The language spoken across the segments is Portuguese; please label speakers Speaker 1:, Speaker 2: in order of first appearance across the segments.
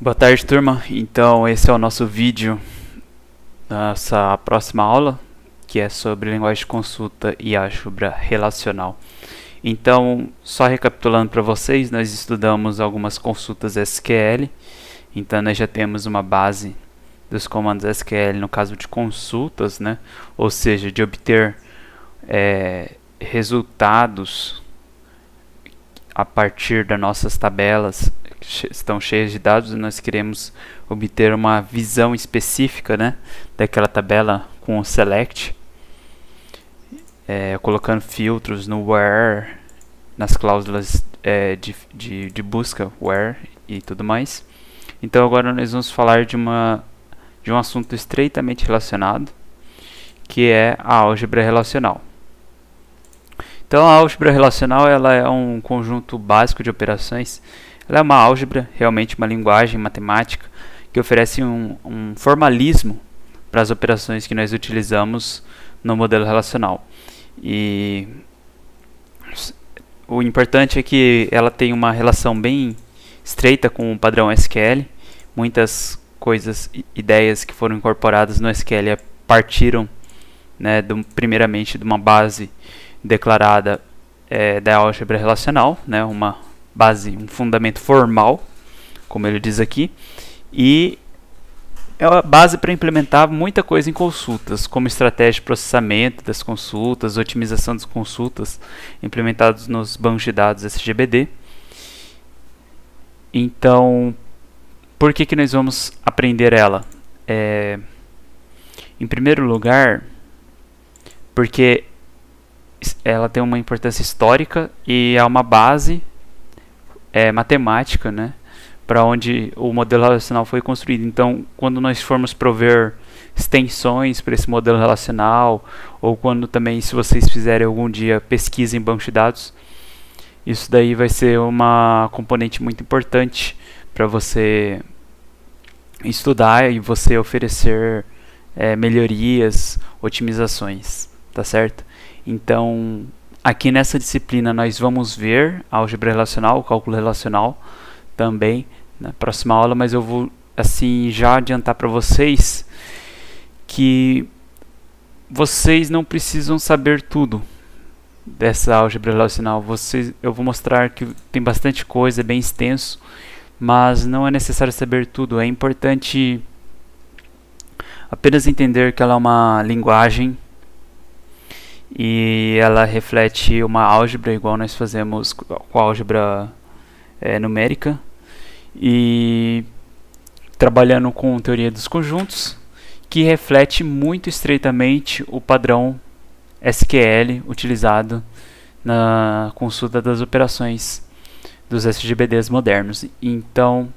Speaker 1: Boa tarde, turma. Então, esse é o nosso vídeo dessa próxima aula, que é sobre linguagem de consulta e álgebra relacional. Então, só recapitulando para vocês, nós estudamos algumas consultas SQL. Então, nós já temos uma base dos comandos SQL no caso de consultas, né? Ou seja, de obter resultados a partir das nossas tabelas estão cheias de dados e nós queremos obter uma visão específica, né, daquela tabela com o select, colocando filtros no where, nas cláusulas de busca where e tudo mais. Então agora nós vamos falar de um assunto estreitamente relacionado, que é a álgebra relacional. Então a álgebra relacional ela é um conjunto básico de operações. Ela é uma álgebra, realmente uma linguagem matemática, que oferece um formalismo para as operações que nós utilizamos no modelo relacional. E o importante é que ela tem uma relação bem estreita com o padrão SQL. Muitas coisas, ideias que foram incorporadas no SQL partiram, né, primeiramente de uma base declarada da álgebra relacional, né, uma base, um fundamento formal, como ele diz aqui, e é a base para implementar muita coisa em consultas, como estratégia de processamento das consultas, otimização das consultas implementados nos bancos de dados SGBD. Então, por que nós vamos aprender ela? Em primeiro lugar, porque ela tem uma importância histórica e é uma base matemática, né, para onde o modelo relacional foi construído. Então, quando nós formos prover extensões para esse modelo relacional, ou quando também, se vocês fizerem algum dia pesquisa em banco de dados, isso daí vai ser uma componente muito importante para você estudar e você oferecer melhorias, otimizações, tá certo? Então, aqui nessa disciplina nós vamos ver a álgebra relacional, o cálculo relacional também na próxima aula, mas eu vou assim já adiantar para vocês que vocês não precisam saber tudo dessa álgebra relacional. Eu vou mostrar que tem bastante coisa, é bem extenso, mas não é necessário saber tudo. É importante apenas entender que ela é uma linguagem e ela reflete uma álgebra igual nós fazemos com a álgebra numérica, e trabalhando com teoria dos conjuntos, que reflete muito estreitamente o padrão SQL utilizado na consulta das operações dos SGBDs modernos. Então,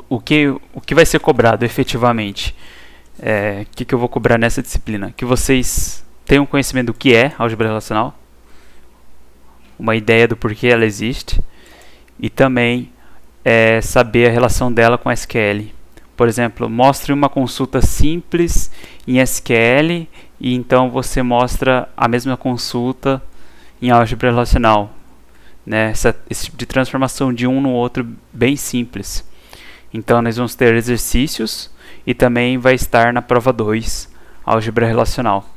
Speaker 1: o que vai ser cobrado efetivamente? O que eu vou cobrar nessa disciplina? Que vocês tenham conhecimento do que é álgebra relacional, uma ideia do porquê ela existe, e também saber a relação dela com SQL. Por exemplo, mostre uma consulta simples em SQL e então você mostra a mesma consulta em álgebra relacional, né? Esse tipo de transformação de um no outro bem simples. Então nós vamos ter exercícios e também vai estar na prova 2, álgebra relacional.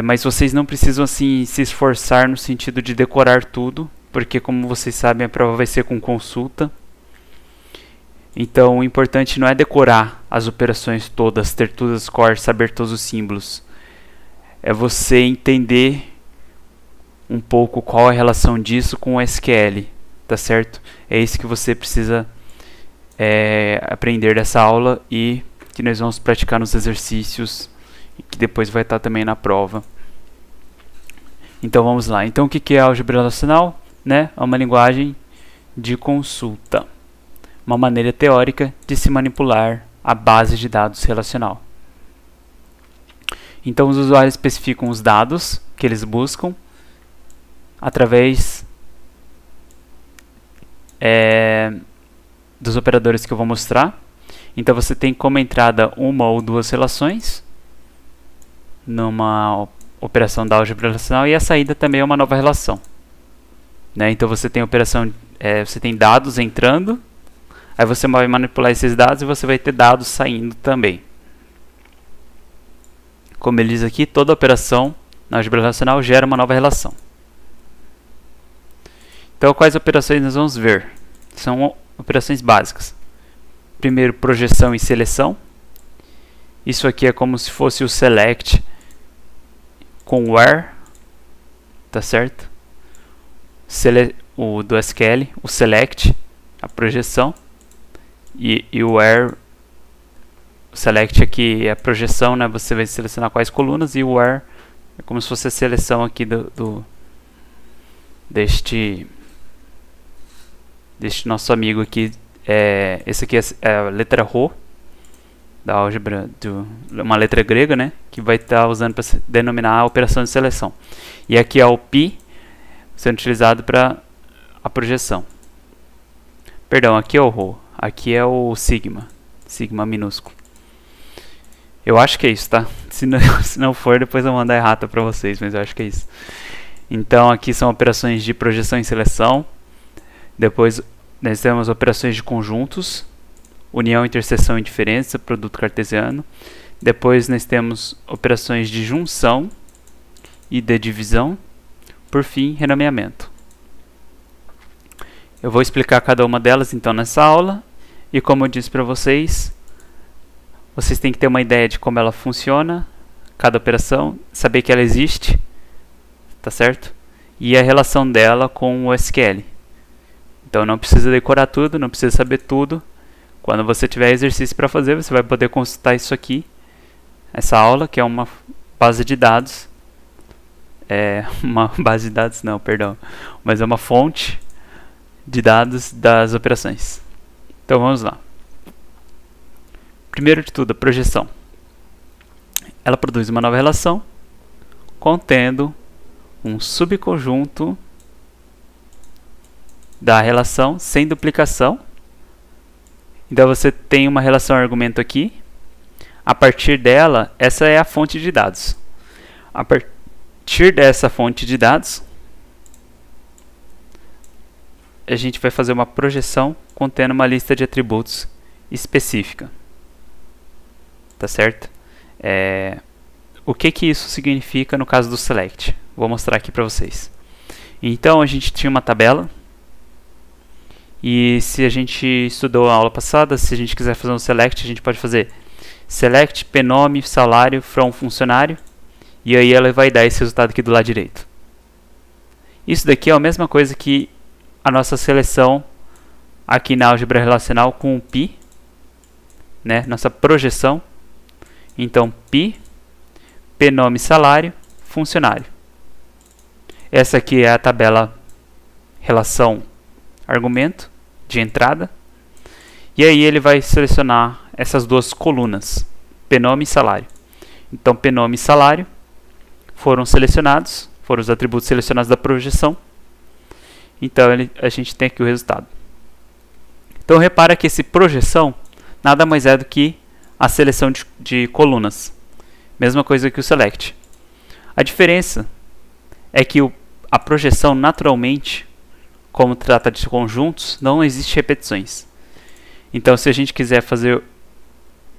Speaker 1: Mas vocês não precisam assim se esforçar no sentido de decorar tudo, porque como vocês sabem a prova vai ser com consulta. Então o importante não é decorar as operações todas, ter todas as cores, saber todos os símbolos. É você entender um pouco qual é a relação disso com o SQL, tá certo? É isso que você precisa aprender dessa aula e que nós vamos praticar nos exercícios, que depois vai estar também na prova. Então vamos lá. Então o que é álgebra relacional? Né? É uma linguagem de consulta, uma maneira teórica de se manipular a base de dados relacional. Então os usuários especificam os dados que eles buscam através dos operadores que eu vou mostrar. Então você tem como entrada uma ou duas relações numa operação da álgebra relacional, e a saída também é uma nova relação, né? Então você tem operação, você tem dados entrando Aí você vai manipular esses dados e você vai ter dados saindo também. Como ele diz aqui, toda operação na álgebra relacional gera uma nova relação. Então, quais operações nós vamos ver? São operações básicas. Primeiro, projeção e seleção. Isso aqui é como se fosse o select com where, tá certo? O do SQL, o select, a projeção, e o where, o select aqui é a projeção, né? Você vai selecionar quais colunas, e o where é como se fosse a seleção aqui deste nosso amigo aqui. Esse aqui é a letra Rho da álgebra, uma letra grega, né, que vai estar usando para denominar a operação de seleção. E aqui é o π sendo utilizado para a projeção. Perdão, aqui é o Rho, aqui é o sigma minúsculo. Eu acho que é isso, tá? Se não for, depois eu vou mandar errata para vocês, mas eu acho que é isso. Então aqui são operações de projeção e seleção. Depois nós temos operações de conjuntos, união, interseção e diferença, produto cartesiano. Depois nós temos operações de junção e de divisão. Por fim, renomeamento. Eu vou explicar cada uma delas então nessa aula. E como eu disse para vocês, vocês têm que ter uma ideia de como ela funciona, cada operação, saber que ela existe, tá certo? E a relação dela com o SQL. Então não precisa decorar tudo, não precisa saber tudo. Quando você tiver exercício para fazer, você vai poder consultar isso aqui, essa aula, que é uma base de dados. Uma base de dados não, perdão. Mas é uma fonte de dados das operações. Então vamos lá. Primeiro de tudo, a projeção. Ela produz uma nova relação contendo um subconjunto da relação sem duplicação. Então você tem uma relação argumento aqui. A partir dela, essa é a fonte de dados. A partir dessa fonte de dados, a gente vai fazer uma projeção contendo uma lista de atributos específica. Tá certo? O que isso significa no caso do select? Vou mostrar aqui para vocês. Então a gente tinha uma tabela. E se a gente estudou a aula passada, se a gente quiser fazer um select, a gente pode fazer select pnome salário from funcionário. E aí ela vai dar esse resultado aqui do lado direito. Isso daqui é a mesma coisa que a nossa seleção aqui na álgebra relacional com o π, né? Nossa projeção. Então π, pnome salário, funcionário. Essa aqui é a tabela relação argumento de entrada. E aí ele vai selecionar essas duas colunas, pnome e salário. Então pnome e salário foram selecionados, foram os atributos selecionados da projeção. Então a gente tem aqui o resultado. Então repara que esse projeção nada mais é do que a seleção de colunas. Mesma coisa que o select. A diferença é que a projeção naturalmente, como trata de conjuntos, não existe repetições. Então se a gente quiser fazer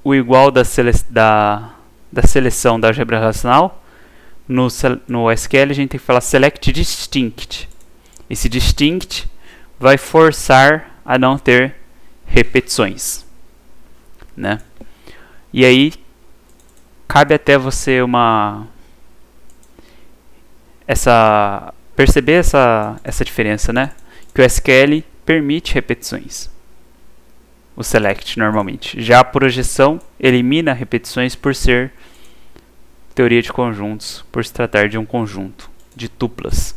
Speaker 1: o igual da seleção da álgebra relacional, no SQL a gente tem que falar select distinct. Esse distinct vai forçar a não ter repetições, né? E aí cabe até você perceber essa diferença, né? Que o SQL permite repetições, o select normalmente. Já a projeção elimina repetições por ser teoria de conjuntos, por se tratar de um conjunto de tuplas.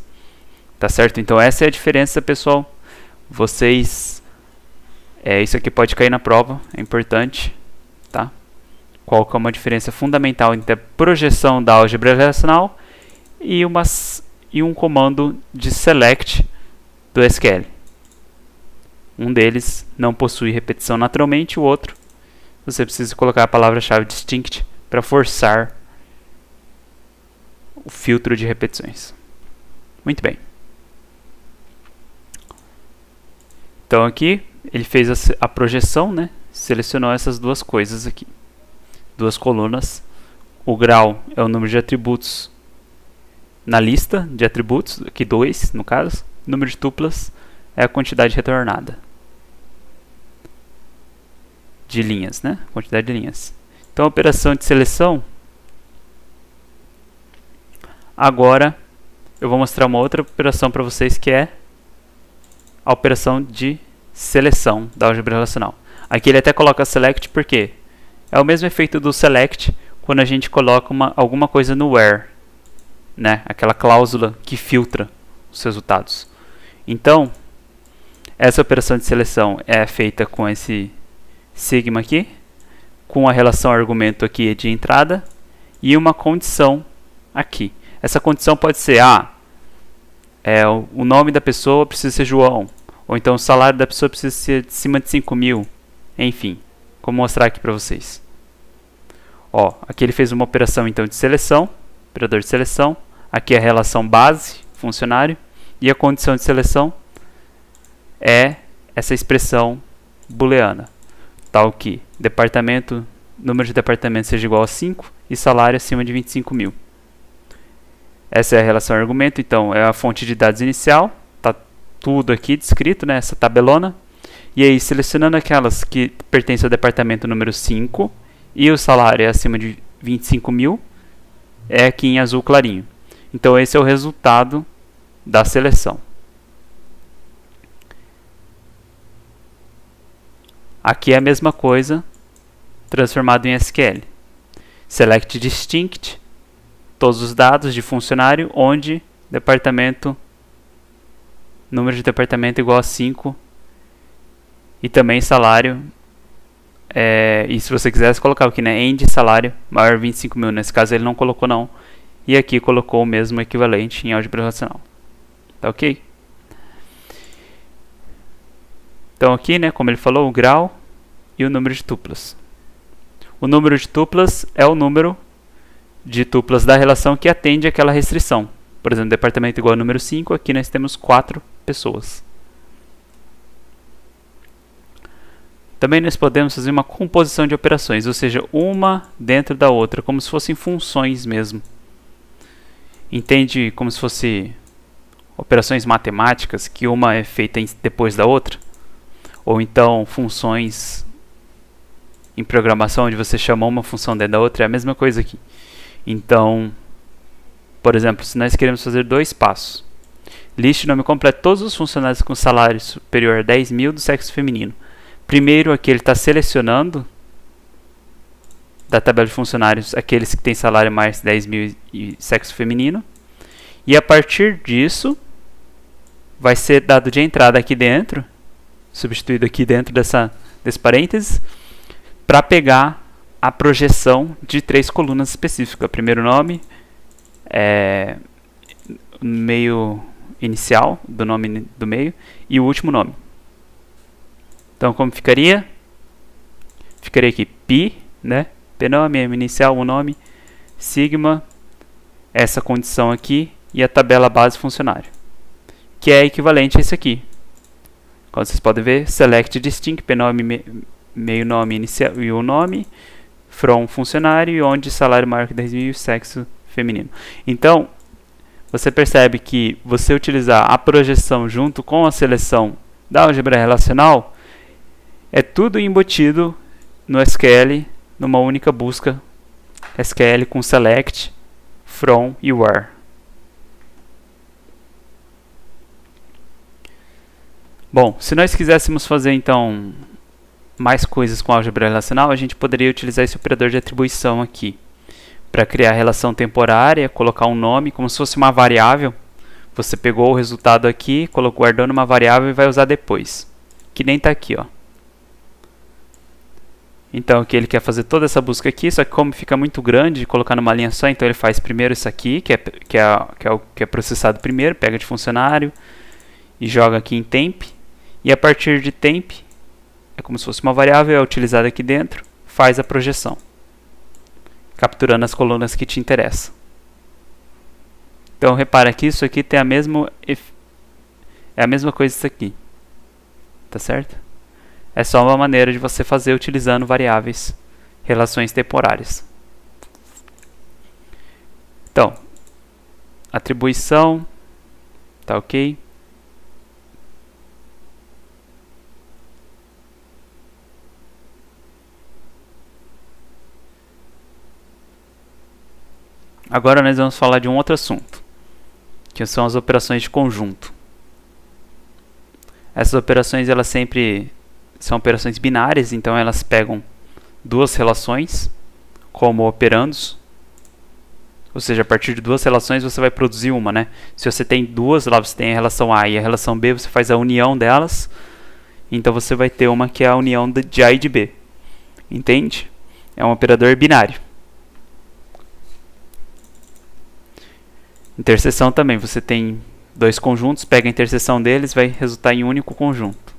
Speaker 1: Tá certo? Então essa é a diferença, pessoal. Vocês... isso aqui pode cair na prova, é importante, tá? Qual que é uma diferença fundamental entre a projeção da álgebra relacional e um comando de select do SQL. Um deles não possui repetição naturalmente, o outro você precisa colocar a palavra-chave distinct para forçar o filtro de repetições. Muito bem. Então aqui ele fez a projeção, né? Selecionou essas duas coisas aqui, duas colunas. O grau é o número de atributos na lista de atributos, aqui 2 no caso. O número de tuplas é a quantidade retornada de linhas, né? Quantidade de linhas. Então a operação de seleção. Agora eu vou mostrar uma outra operação para vocês, que é a operação de seleção da álgebra relacional. Aqui ele até coloca select porque é o mesmo efeito do select quando a gente coloca alguma coisa no where, né? Aquela cláusula que filtra os resultados. Então, essa operação de seleção é feita com esse sigma aqui, com a relação argumento aqui de entrada e uma condição aqui. Essa condição pode ser o nome da pessoa precisa ser João, ou então o salário da pessoa precisa ser de cima de 5.000, enfim, vou mostrar aqui para vocês. Ó, aqui ele fez uma operação então de seleção, operador de seleção, aqui é a relação base, funcionário, e a condição de seleção é essa expressão booleana, tal que número de departamentos seja igual a 5 e salário acima de 25.000. Essa é a relação argumento, então é a fonte de dados inicial, tá tudo aqui descrito, né, essa tabelona. E aí, selecionando aquelas que pertencem ao departamento número 5 e o salário é acima de 25.000, é aqui em azul clarinho. Então esse é o resultado da seleção. Aqui é a mesma coisa, transformado em SQL. Select distinct, todos os dados de funcionário, onde número de departamento igual a 5 e também salário. E se você quisesse colocar aqui, né, end salário maior 25.000, nesse caso ele não colocou não, e aqui colocou o mesmo equivalente em álgebra relacional. Tá ok? Então aqui, né, como ele falou, o grau e o número de tuplas. O número de tuplas é o número de tuplas da relação que atende àquela restrição. Por exemplo, departamento igual a número 5, aqui nós temos 4 pessoas. Também nós podemos fazer uma composição de operações, ou seja, uma dentro da outra, como se fossem funções mesmo. Entende como se fosse operações matemáticas, que uma é feita depois da outra? Ou então funções em programação, onde você chamou uma função dentro da outra, é a mesma coisa aqui. Então, por exemplo, se nós queremos fazer 2 passos. Liste o nome completo de todos os funcionários com salário superior a 10.000 do sexo feminino. Primeiro, aqui ele está selecionando da tabela de funcionários aqueles que têm salário mais de 10.000 e sexo feminino. E a partir disso, vai ser dado de entrada aqui dentro, substituído aqui dentro desse parênteses, para pegar a projeção de 3 colunas específicas. Primeiro nome, meio inicial do nome do meio e o último nome. Então como ficaria? Ficaria aqui pi, né? P-nome, inicial, o nome, sigma, essa condição aqui e a tabela base funcionário, que é equivalente a esse aqui. Como vocês podem ver, select distinct, P-nome, meio nome inicial e o nome, from funcionário e onde salário maior que 10.000 e sexo feminino. Então, você percebe que você utilizar a projeção junto com a seleção da álgebra relacional é tudo embutido no SQL, numa única busca SQL com select, from e where. Bom, se nós quiséssemos fazer então mais coisas com álgebra relacional, a gente poderia utilizar esse operador de atribuição aqui para criar relação temporária, colocar um nome como se fosse uma variável. Você pegou o resultado aqui, guardou numa variável e vai usar depois, que nem está aqui, ó. Então aqui ele quer fazer toda essa busca aqui, só que como fica muito grande de colocar numa linha só, então ele faz primeiro isso aqui, que é processado primeiro, pega de funcionário e joga aqui em temp, e a partir de temp, é como se fosse uma variável, é utilizada aqui dentro, faz a projeção, capturando as colunas que te interessam. Então repara que isso aqui tem é a mesma coisa isso aqui, tá certo? É só uma maneira de você fazer utilizando variáveis, relações temporárias. Então, atribuição, tá ok? Agora nós vamos falar de um outro assunto, que são as operações de conjunto. Essas operações elas sempre são operações binárias, então elas pegam duas relações como operandos, ou seja, a partir de duas relações você vai produzir uma, né? Se você tem duas, lá você tem a relação A e a relação B, você faz a união delas, então você vai ter uma que é a união de A e de B, entende? É um operador binário. Interseção também, você tem dois conjuntos, pega a interseção deles, vai resultar em um único conjunto.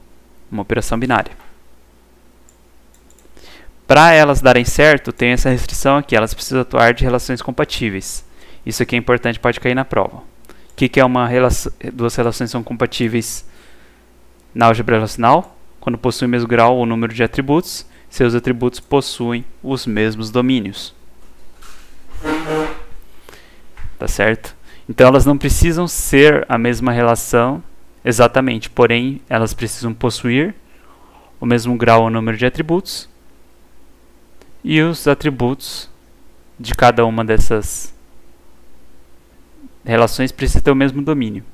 Speaker 1: Uma operação binária. Para elas darem certo, tem essa restrição aqui, elas precisam atuar de relações compatíveis. Isso aqui é importante, pode cair na prova. O que é duas relações são compatíveis na álgebra relacional? Quando possuem o mesmo grau ou número de atributos, seus atributos possuem os mesmos domínios. Tá certo? Então elas não precisam ser a mesma relação exatamente, porém elas precisam possuir o mesmo grau ou número de atributos e os atributos de cada uma dessas relações precisam ter o mesmo domínio.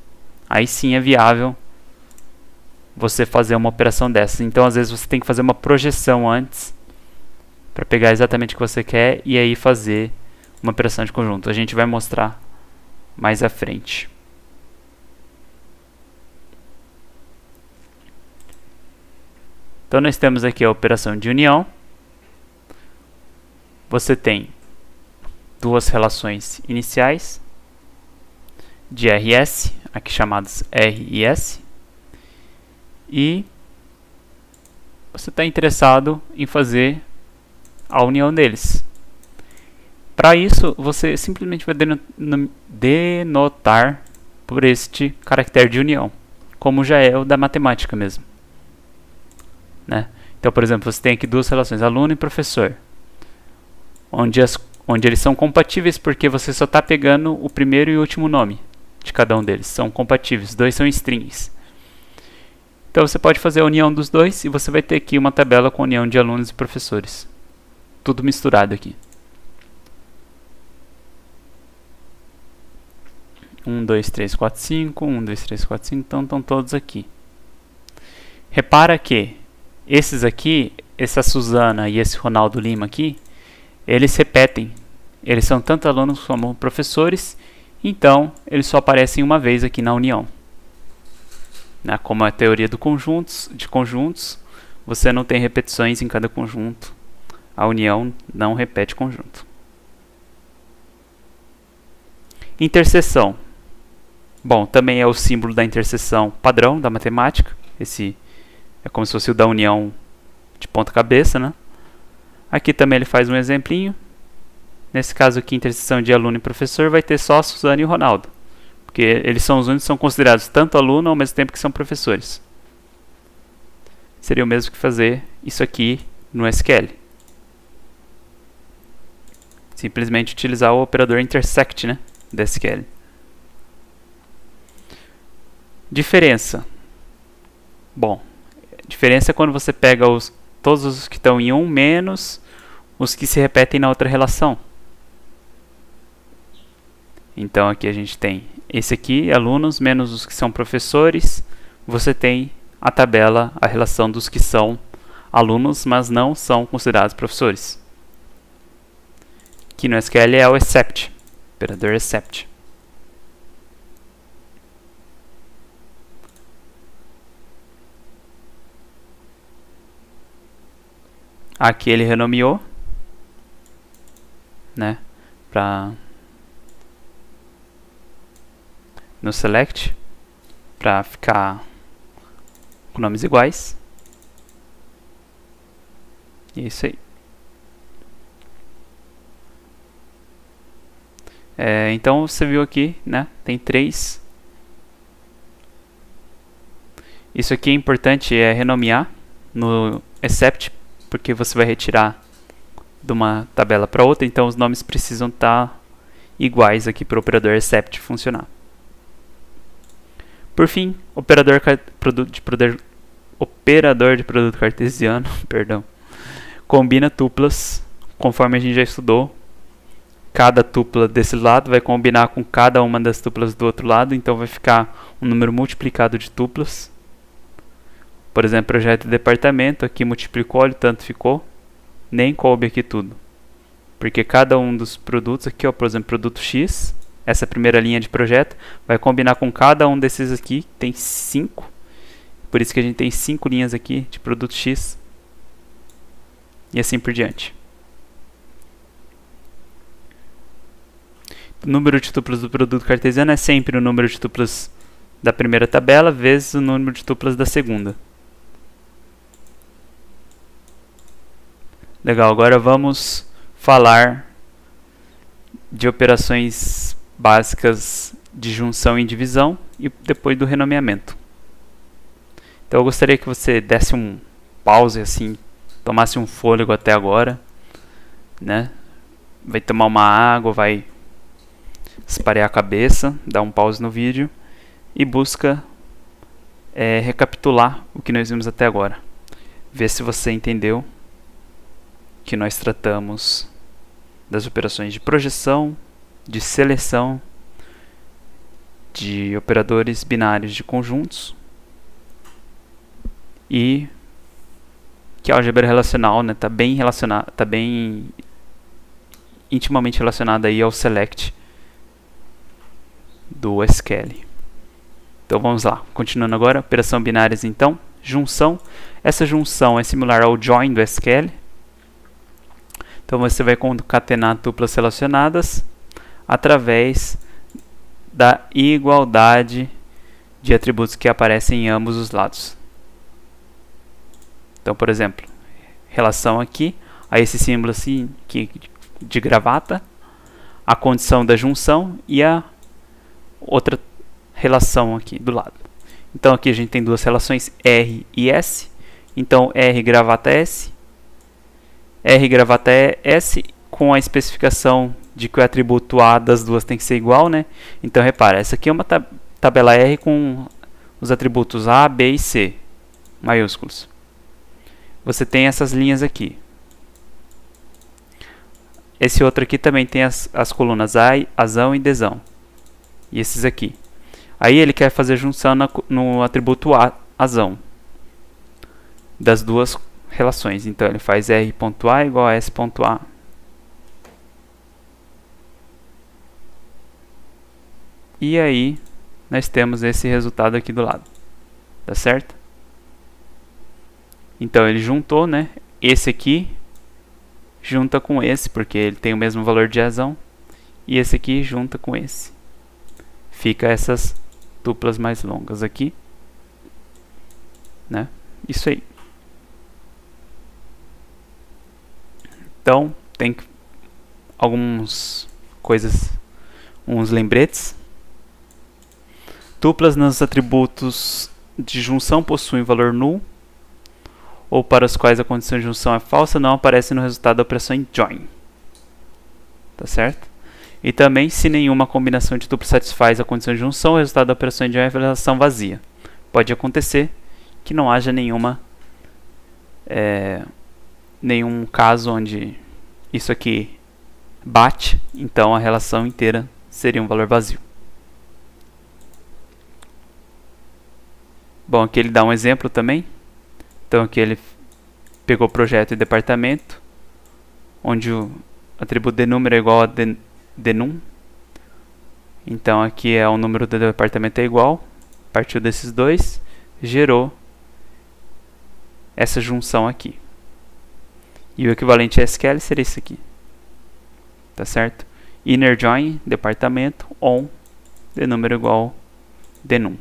Speaker 1: Aí sim é viável você fazer uma operação dessas. Então às vezes você tem que fazer uma projeção antes para pegar exatamente o que você quer e aí fazer uma operação de conjunto. A gente vai mostrar mais à frente. Então nós temos aqui a operação de união. Você tem duas relações iniciais de RS, aqui chamadas R e S, e você está interessado em fazer a união deles. Para isso, você simplesmente vai denotar por este caractere de união, como já é o da matemática mesmo, né? Então, por exemplo, você tem aqui duas relações, aluno e professor, onde eles são compatíveis porque você só está pegando o primeiro e o último nome de cada um deles. São compatíveis, dois são strings. Então, você pode fazer a união dos dois e você vai ter aqui uma tabela com a união de alunos e professores. Tudo misturado aqui. 1, 2, 3, 4, 5, 1, 2, 3, 4, 5, então estão todos aqui. Repara que esses aqui, essa Suzana e esse Ronaldo Lima aqui, eles repetem. Eles são tanto alunos como professores, então eles só aparecem uma vez aqui na união. Como a teoria de conjuntos, você não tem repetições em cada conjunto. A união não repete conjunto. Interseção. Bom, também é o símbolo da interseção padrão da matemática. Esse é como se fosse o da união de ponta cabeça, né? Aqui também ele faz um exemplinho. Nesse caso aqui, interseção de aluno e professor, vai ter só a Suzana e o Ronaldo. Porque eles são os únicos que são considerados tanto aluno ao mesmo tempo que são professores. Seria o mesmo que fazer isso aqui no SQL. Simplesmente utilizar o operador intersect, né, da SQL. Diferença. Bom, diferença é quando você pega todos os que estão em um menos os que se repetem na outra relação. Então aqui a gente tem esse aqui, alunos, menos os que são professores. Você tem a tabela, a relação dos que são alunos, mas não são considerados professores. Aqui no SQL é o except, operador except. Aqui ele renomeou, né, no select, para ficar com nomes iguais. E é isso aí. Então você viu aqui, né, tem 3. Isso aqui é importante, é renomear. no except, porque você vai retirar de uma tabela para outra, então os nomes precisam estar iguais aqui para o operador except funcionar. Por fim, operador de produto cartesiano, perdão, combina tuplas, conforme a gente já estudou. Cada tupla desse lado vai combinar com cada uma das tuplas do outro lado, então vai ficar um número multiplicado de tuplas. Por exemplo, projeto de departamento, aqui multiplicou, olha o tanto ficou, nem coube aqui tudo. Porque cada um dos produtos aqui, ó, por exemplo, produto X, essa primeira linha de projeto, vai combinar com cada um desses aqui, tem 5. Por isso que a gente tem 5 linhas aqui de produto X. E assim por diante. O número de tuplas do produto cartesiano é sempre o número de tuplas da primeira tabela vezes o número de tuplas da segunda. Legal, agora vamos falar de operações básicas de junção e divisão e depois do renomeamento. Então eu gostaria que você desse um pause assim, tomasse um fôlego até agora, né? Vai tomar uma água, vai esparear a cabeça, dá um pause no vídeo e busca recapitular o que nós vimos até agora. Ver se você entendeu que nós tratamos das operações de projeção, de seleção, de operadores binários de conjuntos e que a álgebra relacional está bem relacionada, está bem intimamente relacionada aí ao select do SQL. Então vamos lá, continuando agora, operação binárias então, junção. Essa junção é similar ao join do SQL. Então você vai concatenar tuplas relacionadas através da igualdade de atributos que aparecem em ambos os lados. Então, por exemplo, relação aqui a esse símbolo assim, de gravata, a condição da junção e a outra relação aqui do lado. Então aqui a gente tem duas relações R e S. Então R gravata S, R gravata S com a especificação de que o atributo A das duas tem que ser igual, né? Então repara, essa aqui é uma tabela R com os atributos A, B e C maiúsculos. Você tem essas linhas aqui. Esse outro aqui também tem as colunas Azão e Dzão. E esses aqui. Aí ele quer fazer junção no atributo Azão das duas relações. Então ele faz R.A igual a S.A. E aí nós temos esse resultado aqui do lado. Tá certo? Então ele juntou, né? Esse aqui junta com esse, porque ele tem o mesmo valor de azão. E esse aqui junta com esse. Fica essas duplas mais longas aqui, né? Isso aí. Então tem algumas coisas, uns lembretes. Duplas nos atributos de junção possuem valor null, ou para os quais a condição de junção é falsa, não aparece no resultado da operação em join. Tá certo? E também, se nenhuma combinação de duplas satisfaz a condição de junção, o resultado da operação em join é relação vazia. Pode acontecer que não haja nenhum caso onde isso aqui bate, então a relação inteira seria um valor vazio. Bom, aqui ele dá um exemplo também. Então aqui ele pegou projeto e departamento, onde o atributo denúmero é igual a denum. Então aqui é o número do departamento é igual, partiu desses dois, gerou essa junção aqui. E o equivalente a SQL seria isso aqui. Tá certo? Inner join, departamento, on, denúmero igual denum.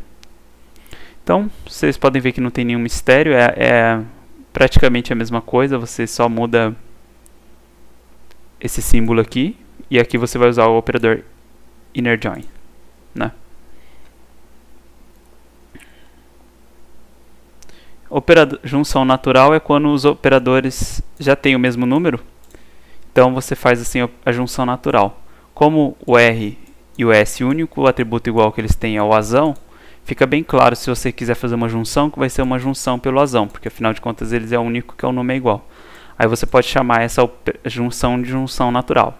Speaker 1: Então, vocês podem ver que não tem nenhum mistério, é praticamente a mesma coisa, você só muda esse símbolo aqui, e aqui você vai usar o operador inner join, né? Junção natural é quando os operadores já têm o mesmo número. Então você faz assim a junção natural. Como o R e o S, o único atributo igual que eles têm é o azão, fica bem claro se você quiser fazer uma junção que vai ser uma junção pelo azão, porque afinal de contas eles é o único que o nome é igual. Aí você pode chamar essa junção de junção natural.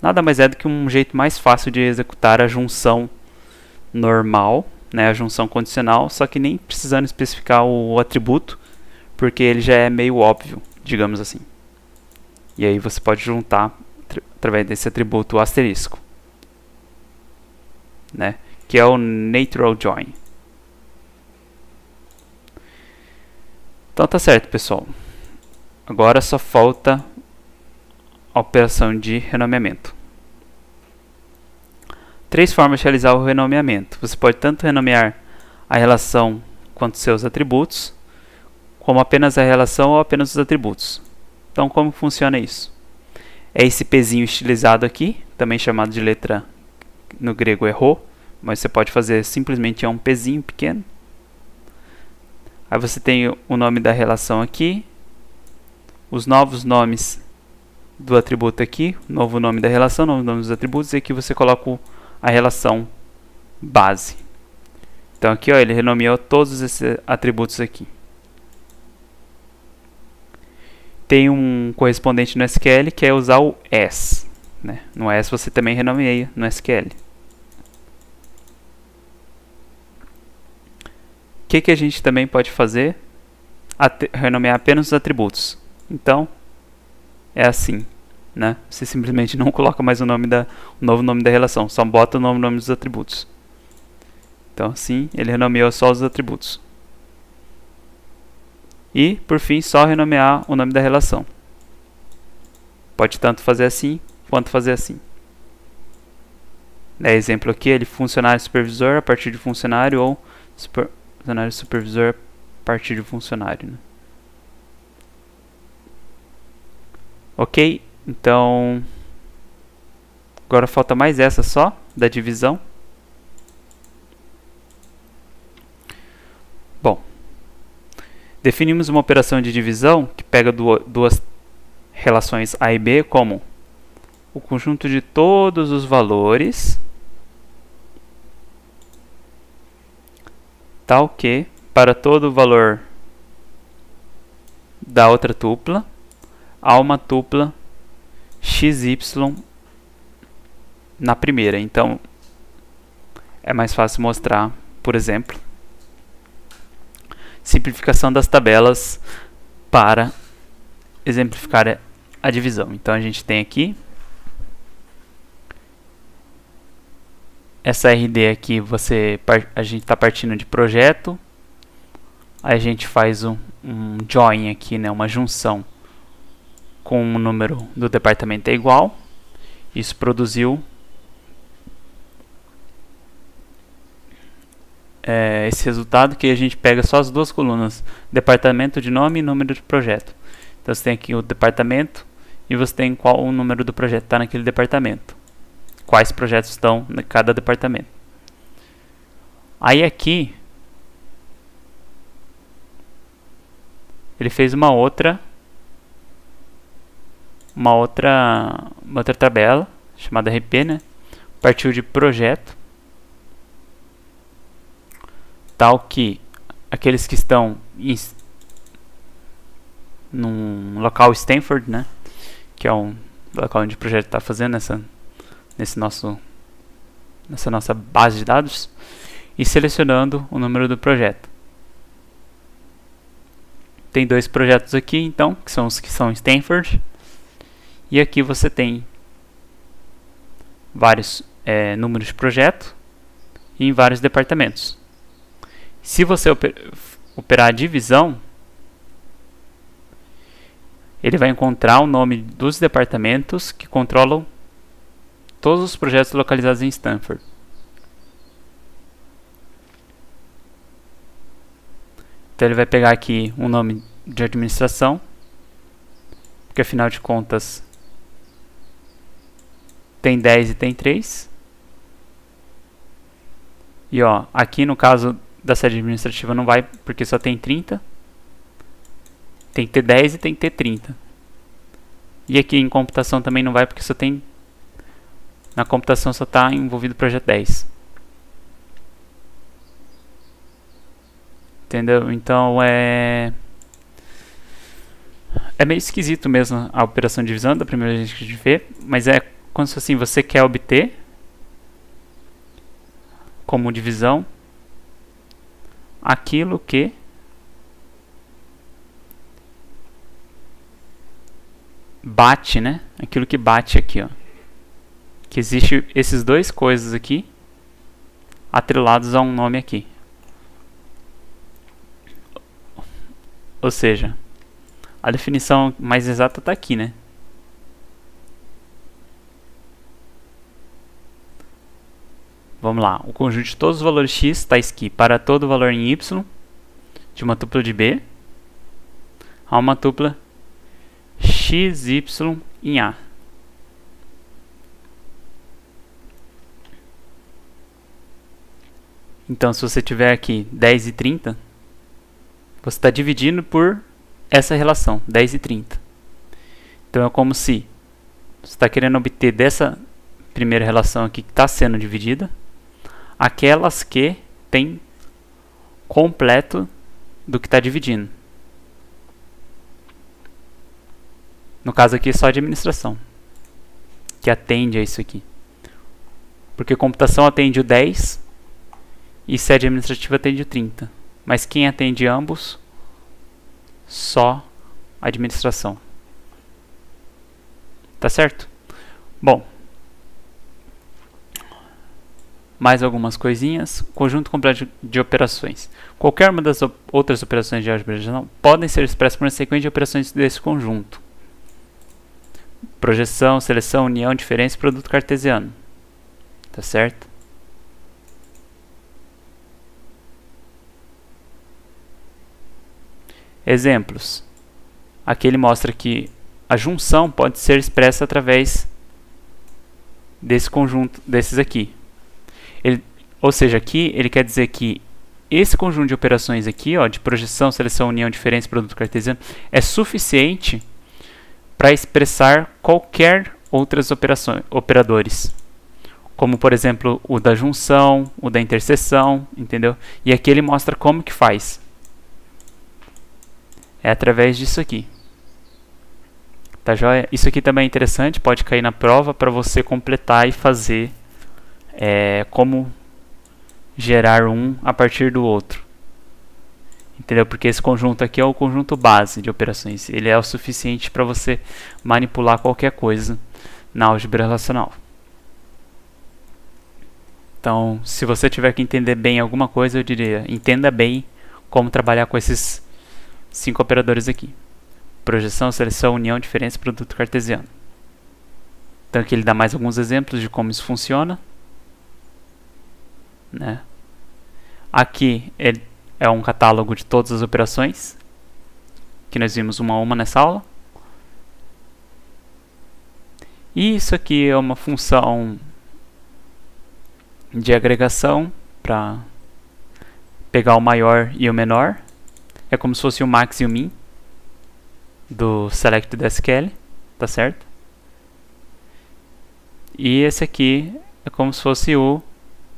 Speaker 1: Nada mais é do que um jeito mais fácil de executar a junção normal, né, a junção condicional, só que nem precisando especificar o atributo, porque ele já é meio óbvio, digamos assim. E aí você pode juntar através desse atributo o asterisco, né, que é o natural join. Então tá certo, pessoal. Agora só falta a operação de renomeamento. 3 formas de realizar o renomeamento. Você pode tanto renomear a relação quanto seus atributos, como apenas a relação ou apenas os atributos. Então, como funciona isso? É esse pezinho estilizado aqui, também chamado de letra no grego é rho, mas você pode fazer simplesmente um pezinho pequeno. Aí você tem o nome da relação aqui, os novos nomes do atributo aqui, novo nome da relação, novo nome dos atributos, e aqui você coloca a relação base. Então aqui, ó, ele renomeou todos esses atributos aqui. Tem um correspondente no SQL que é usar o as, né? No as você também renomeia no SQL. O que a gente também pode fazer? Renomear apenas os atributos. Então, é assim, né? Você simplesmente não coloca mais o novo nome da relação, só bota o novo nome dos atributos. Então assim, ele renomeou só os atributos. E, por fim, só renomear o nome da relação. Pode tanto fazer assim, quanto fazer assim. Exemplo aqui, ele funcionário supervisor a partir de funcionário ou funcionário supervisor a partir de funcionário, né? Ok, então agora falta mais essa só, da divisão. Bom, definimos uma operação de divisão que pega duas relações A e B como o conjunto de todos os valores tal que para todo valor da outra tupla há uma tupla xy na primeira. Então é mais fácil mostrar, por exemplo, simplificação das tabelas para exemplificar a divisão. Então a gente tem aqui essa RD aqui, a gente está partindo de projeto, aí a gente faz um join aqui, né, uma junção com o número do departamento é igual. Isso produziu esse resultado, que a gente pega só as duas colunas, departamento de nome e número de projeto. Então você tem aqui o departamento e você tem qual o número do projeto está naquele departamento, quais projetos estão em cada departamento. Aí aqui ele fez uma outra tabela chamada RP, né? Partiu de projeto, tal que aqueles que estão num local Stanford, né? Que é um local onde o projeto está fazendo nessa nossa base de dados, e selecionando o número do projeto. Tem 2 projetos aqui, então, que são os que são Stanford. E aqui você tem vários números de projeto e em vários departamentos. Se você operar a divisão, ele vai encontrar o nome dos departamentos que controlam todos os projetos localizados em Stanford. Então ele vai pegar aqui um nome de administração, porque afinal de contas tem 10 e tem 3. E ó, aqui no caso da sede administrativa não vai, porque só tem 30. Tem que ter 10 e tem que ter 30. E aqui em computação também não vai, porque só tem... Na computação só está envolvido o projeto 10. Entendeu? Então é meio esquisito mesmo a operação de divisão da primeira vez que a gente vê, mas é como se assim, você quer obter como divisão aquilo que bate, né? Aquilo que bate aqui, ó. Que existe esses dois coisas aqui atrelados a um nome aqui. Ou seja, a definição mais exata está aqui, né? Vamos lá. O conjunto de todos os valores x tais que para todo valor em y de uma tupla de B há uma tupla xy em A. Então, se você tiver aqui 10 e 30, você está dividindo por essa relação, 10 e 30. Então, é como se você está querendo obter dessa primeira relação aqui que está sendo dividida, aquelas que tem completo do que está dividindo. No caso aqui, só administração, que atende a isso aqui. Porque computação atende o 10 e sede administrativa atende o 30. Mas quem atende ambos? Só a administração. Tá certo? Bom. Mais algumas coisinhas. Conjunto completo de operações. Qualquer uma das outras operações de álgebra geral podem ser expressas por uma sequência de operações desse conjunto. Projeção, seleção, união, diferença e produto cartesiano. Tá certo? Exemplos. Aqui ele mostra que a junção pode ser expressa através desse conjunto, desses aqui. Ou seja, aqui ele quer dizer que esse conjunto de operações aqui, ó, de projeção, seleção, união, diferença e produto cartesiano, é suficiente para expressar qualquer outras operadores. Como, por exemplo, o da junção, o da interseção, entendeu? E aqui ele mostra como que faz. É através disso aqui. Tá joia? Isso aqui também é interessante, pode cair na prova para você completar e fazer como gerar um a partir do outro. Entendeu? Porque esse conjunto aqui é o conjunto base de operações. Ele é o suficiente para você manipular qualquer coisa na álgebra relacional. Então, se você tiver que entender bem alguma coisa, eu diria, entenda bem como trabalhar com esses 5 operadores aqui. Projeção, seleção, união, diferença e produto cartesiano. Então aqui ele dá mais alguns exemplos de como isso funciona. Né? Aqui ele é um catálogo de todas as operações que nós vimos uma a uma nessa aula. E isso aqui é uma função de agregação para pegar o maior e o menor. É como se fosse o max e o min do select do SQL, tá certo? E esse aqui é como se fosse o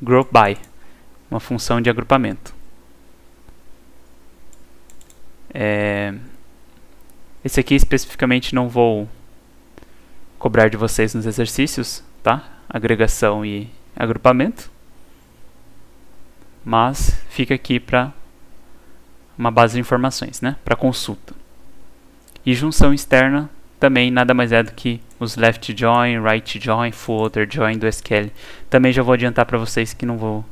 Speaker 1: group by, uma função de agrupamento. Esse aqui especificamente não vou cobrar de vocês nos exercícios, tá? Agregação e agrupamento. Mas fica aqui para uma base de informações, né? Para consulta. E junção externa também nada mais é do que os left join, right join, full outer join do SQL. Também já vou adiantar para vocês que não vou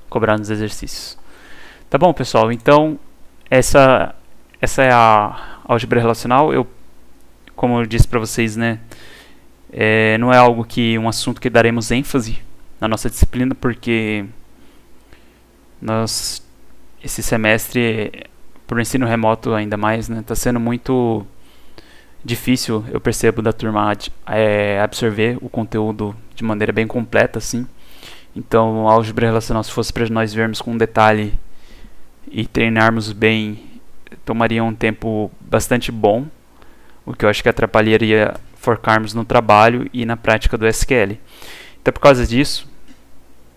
Speaker 1: cobrar nos exercícios. Tá bom, pessoal? Então, essa é a álgebra relacional. Como eu disse para vocês, né? Não é algo que um assunto que daremos ênfase na nossa disciplina, porque esse semestre, por ensino remoto ainda mais, né, está sendo muito difícil, eu percebo, da turma absorver o conteúdo de maneira bem completa, assim. Então, a álgebra relacional, se fosse para nós vermos com detalhe e treinarmos bem tomaria um tempo bastante bom, o que eu acho que atrapalharia focarmos no trabalho e na prática do SQL. Então, por causa disso,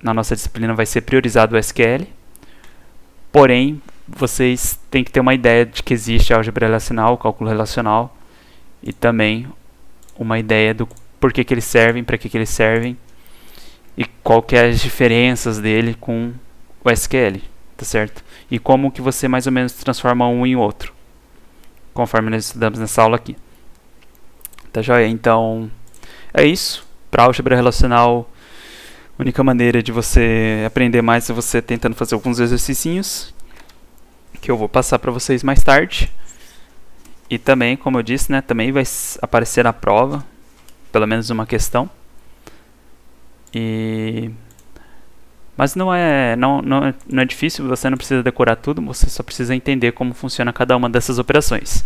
Speaker 1: na nossa disciplina vai ser priorizado o SQL, porém, vocês têm que ter uma ideia de que existe álgebra relacional, cálculo relacional, e também uma ideia do porquê que eles servem, para que eles servem, e qual que é as diferenças dele com o SQL, tá certo? E como que você mais ou menos transforma um em outro, conforme nós estudamos nessa aula aqui. Tá joia? Então, é isso. Para álgebra relacional, a única maneira de você aprender mais é você tentando fazer alguns exercicinhos, que eu vou passar para vocês mais tarde. E também, como eu disse, né, também vai aparecer na prova, pelo menos uma questão. Mas não é difícil, você não precisa decorar tudo, você só precisa entender como funciona cada uma dessas operações.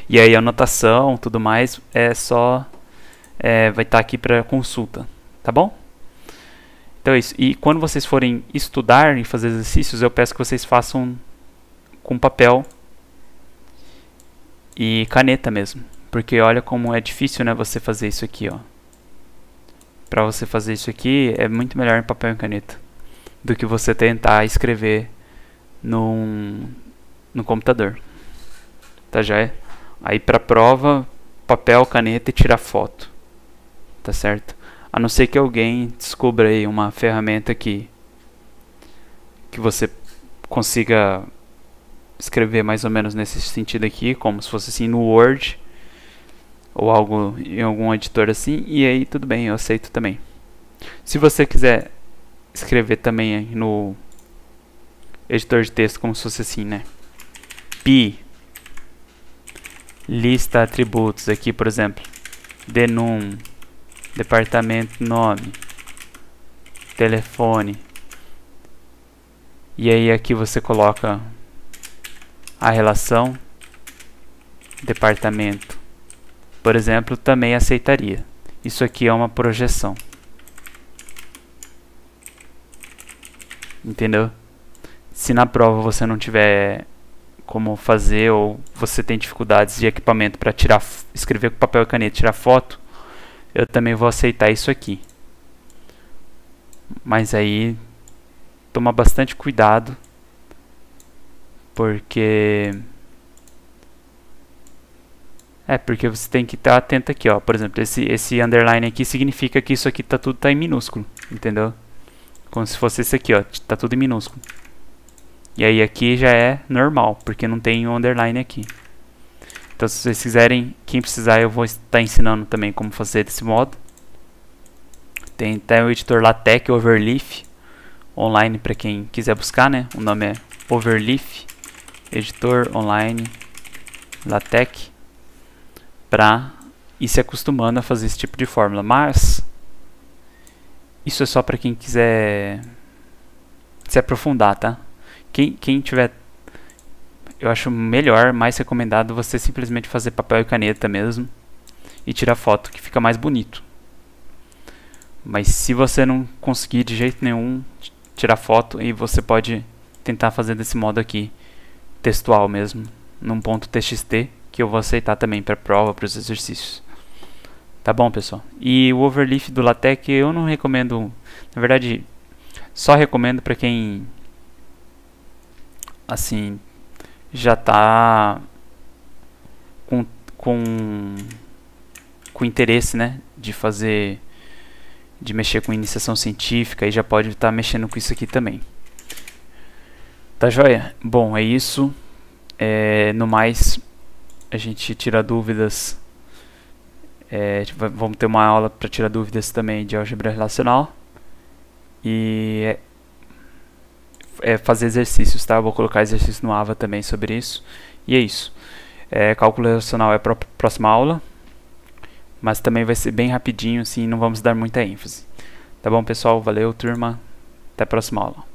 Speaker 1: E aí a anotação, tudo mais, vai estar aqui para consulta, tá bom? Então é isso. E quando vocês forem estudar e fazer exercícios, eu peço que vocês façam com papel e caneta mesmo. Porque olha como é difícil, né, você fazer isso aqui, ó. Para você fazer isso aqui, é muito melhor em papel e caneta do que você tentar escrever no computador. Tá, já é? Aí para prova, papel, caneta e tirar foto. Tá certo? A não ser que alguém descubra aí uma ferramenta que você consiga escrever mais ou menos nesse sentido aqui, como se fosse assim no Word ou algo em algum editor assim, e aí tudo bem, eu aceito também. Se você quiser escrever também no editor de texto como se fosse assim, né? Pi lista atributos aqui, por exemplo, denum, departamento, nome, telefone, e aí aqui você coloca a relação departamento, por exemplo, também aceitaria. Isso aqui é uma projeção, entendeu? Se na prova você não tiver como fazer, ou você tem dificuldades de equipamento para escrever com papel e caneta, tirar foto, eu também vou aceitar isso aqui. Mas aí toma bastante cuidado, porque você tem que estar atento aqui, ó. Por exemplo, esse underline aqui significa que isso aqui tudo tá em minúsculo, entendeu? Como se fosse esse aqui, ó, tá tudo em minúsculo. E aí aqui já é normal, porque não tem um underline aqui. Então se vocês quiserem, quem precisar, eu vou estar ensinando também como fazer desse modo. Tem até o editor LaTeX Overleaf online para quem quiser buscar, né? O nome é Overleaf, editor online LaTeX, para ir se acostumando a fazer esse tipo de fórmula. Mas isso é só para quem quiser se aprofundar, tá? Quem tiver, eu acho melhor, mais recomendado você simplesmente fazer papel e caneta mesmo e tirar foto, que fica mais bonito. Mas se você não conseguir de jeito nenhum tirar foto, aí você pode tentar fazer desse modo aqui, textual mesmo, num ponto .txt, que eu vou aceitar também para prova, para os exercícios. Tá bom, pessoal? E o Overleaf do LaTeX eu não recomendo, na verdade, só recomendo para quem assim já tá com interesse, né, de mexer com iniciação científica, e já pode estar mexendo com isso aqui também. Tá joia? Bom, é isso. No mais, a gente tira dúvidas. Vamos ter uma aula para tirar dúvidas também de álgebra relacional. E fazer exercícios, tá? Eu vou colocar exercício no AVA também sobre isso. E é isso. Cálculo relacional é para a próxima aula, mas também vai ser bem rapidinho, assim, não vamos dar muita ênfase. Tá bom, pessoal? Valeu, turma. Até a próxima aula.